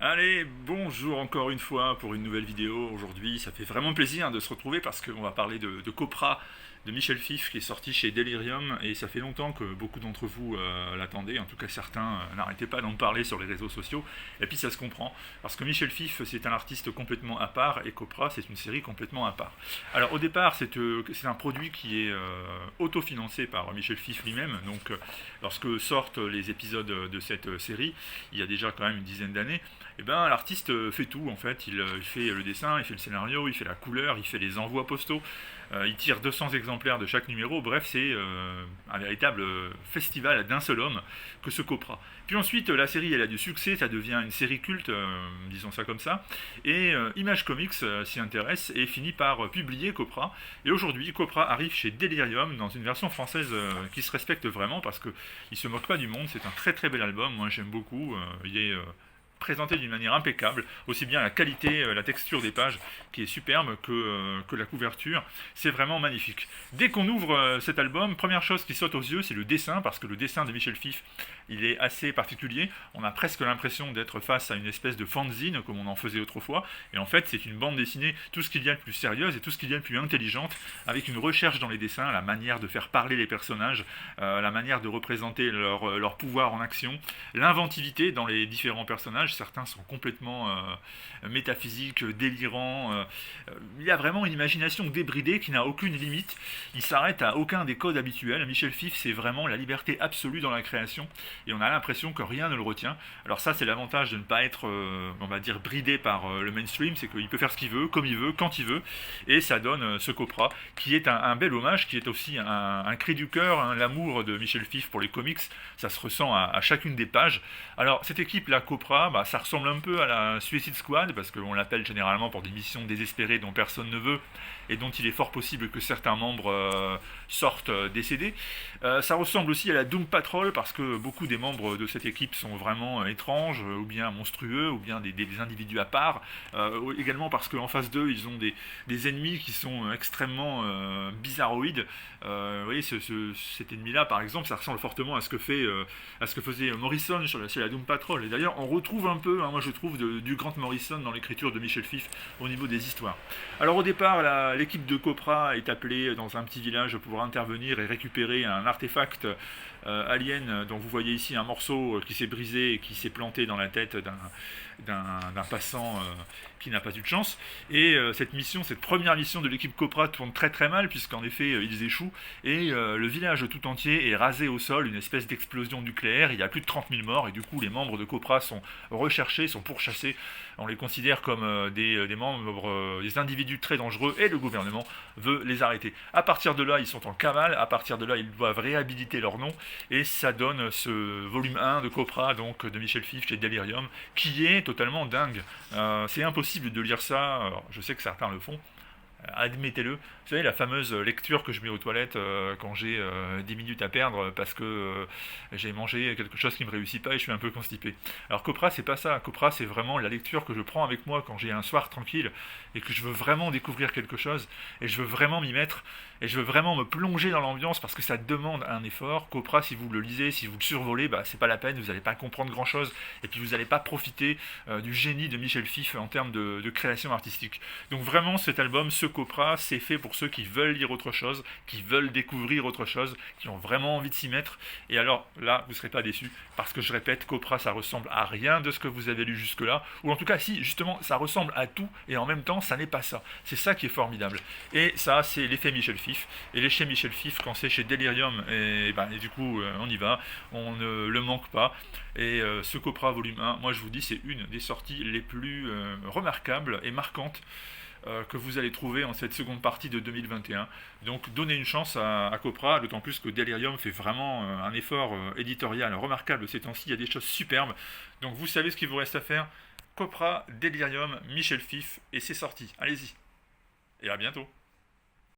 Allez, bonjour encore une fois pour une nouvelle vidéo aujourd'hui. Ça fait vraiment plaisir de se retrouver parce qu'on va parler de Copra de Michel Fif qui est sorti chez Delirium et ça fait longtemps que beaucoup d'entre vous l'attendaient. En tout cas, certains n'arrêtaient pas d'en parler sur les réseaux sociaux. Et puis ça se comprend parce que Michel Fif c'est un artiste complètement à part et Copra c'est une série complètement à part. Alors au départ, c'est un produit qui est autofinancé par Michel Fif lui-même. Donc lorsque sortent les épisodes de cette série, il y a déjà quand même une dizaine d'années, et ben l'artiste fait tout en fait, il fait le dessin, il fait le scénario, il fait la couleur, il fait les envois postaux, il tire 200 exemplaires de chaque numéro, bref c'est un véritable festival d'un seul homme que ce Copra. Puis ensuite la série elle a du succès, ça devient une série culte, disons ça comme ça, et Image Comics s'y intéresse et finit par publier Copra, et aujourd'hui Copra arrive chez Delirium dans une version française qui se respecte vraiment parce qu'il se moque pas du monde, c'est un très très bel album, moi j'aime beaucoup, il est présenté d'une manière impeccable, aussi bien la qualité, la texture des pages qui est superbe que la couverture, c'est vraiment magnifique. Dès qu'on ouvre cet album, première chose qui saute aux yeux, c'est le dessin, parce que le dessin de Michel Fif, il est assez particulier, on a presque l'impression d'être face à une espèce de fanzine, comme on en faisait autrefois, et en fait c'est une bande dessinée, tout ce qu'il y a de plus sérieuse et tout ce qu'il y a de plus intelligente, avec une recherche dans les dessins, la manière de faire parler les personnages, la manière de représenter leur pouvoir en action, l'inventivité dans les différents personnages, certains sont complètement métaphysiques, délirants. Il y a vraiment une imagination débridée qui n'a aucune limite. Il s'arrête à aucun des codes habituels. Michel Fif, c'est vraiment la liberté absolue dans la création et on a l'impression que rien ne le retient. Alors ça, c'est l'avantage de ne pas être, on va dire, bridé par le mainstream, c'est qu'il peut faire ce qu'il veut, comme il veut, quand il veut, et ça donne ce Copra, qui est un bel hommage, qui est aussi un cri du cœur, hein, l'amour de Michel Fif pour les comics, ça se ressent à chacune des pages. Alors cette équipe, la Copra, ça ressemble un peu à la Suicide Squad, parce qu'on l'appelle généralement pour des missions désespérées dont personne ne veut, et dont il est fort possible que certains membres sortent décédés. Ça ressemble aussi à la Doom Patrol, parce que beaucoup des membres de cette équipe sont vraiment étranges, ou bien monstrueux, ou bien des individus à part. Également parce qu'en face d'eux, ils ont des ennemis qui sont extrêmement bizarroïdes. Vous voyez, cet ennemi-là, par exemple, ça ressemble fortement à ce que faisait Morrison sur la Doom Patrol. Et d'ailleurs, on retrouve un peu, hein, moi je trouve, du Grant Morrison dans l'écriture de Michel Fif au niveau des histoires. Alors au départ, l'équipe de Copra est appelée dans un petit village pour intervenir et récupérer un artefact alien dont vous voyez ici un morceau qui s'est brisé et qui s'est planté dans la tête d'un passant qui n'a pas eu de chance. Et cette première mission de l'équipe Copra tourne très très mal puisqu'en effet ils échouent et le village tout entier est rasé au sol, une espèce d'explosion nucléaire, il y a plus de 30 000 morts et du coup les membres de Copra sont recherchés, sont pourchassés, on les considère comme des membres, des individus très dangereux et le gouvernement veut les arrêter. À partir de là ils sont en cavale, à partir de là ils doivent réhabiliter leur nom et ça donne ce volume 1 de Copra, donc de Michel Fif chez Delirium, qui est totalement dingue. C'est impossible de lire ça, alors, je sais que certains le font, admettez-le. Vous savez, la fameuse lecture que je mets aux toilettes quand j'ai 10 minutes à perdre parce que j'ai mangé quelque chose qui ne me réussit pas et je suis un peu constipé. Alors Copra, c'est pas ça. Copra, c'est vraiment la lecture que je prends avec moi quand j'ai un soir tranquille et que je veux vraiment découvrir quelque chose et je veux vraiment m'y mettre et je veux vraiment me plonger dans l'ambiance parce que ça demande un effort. Copra, si vous le lisez, si vous le survolez, c'est pas la peine, vous n'allez pas comprendre grand-chose et puis vous n'allez pas profiter du génie de Michel Fif en termes de création artistique. Donc vraiment, cet album, ce Copra, c'est fait pour ceux qui veulent lire autre chose, qui veulent découvrir autre chose, qui ont vraiment envie de s'y mettre. Et alors là, vous ne serez pas déçus, parce que je répète, Copra, ça ressemble à rien de ce que vous avez lu jusque-là, ou en tout cas, si, justement, ça ressemble à tout, et en même temps, ça n'est pas ça. C'est ça qui est formidable. Et ça, c'est l'effet Michel Fif. Et l'effet Michel Fif, quand c'est chez Delirium, et du coup, on y va, on ne le manque pas. Et ce Copra volume 1, moi je vous dis, c'est une des sorties les plus remarquables et marquantes que vous allez trouver en cette seconde partie de 2021. Donc donnez une chance à Copra, d'autant plus que Delirium fait vraiment un effort éditorial remarquable ces temps-ci, il y a des choses superbes. Donc vous savez ce qu'il vous reste à faire. Copra, Delirium, Michel Fif, et c'est sorti. Allez-y. Et à bientôt.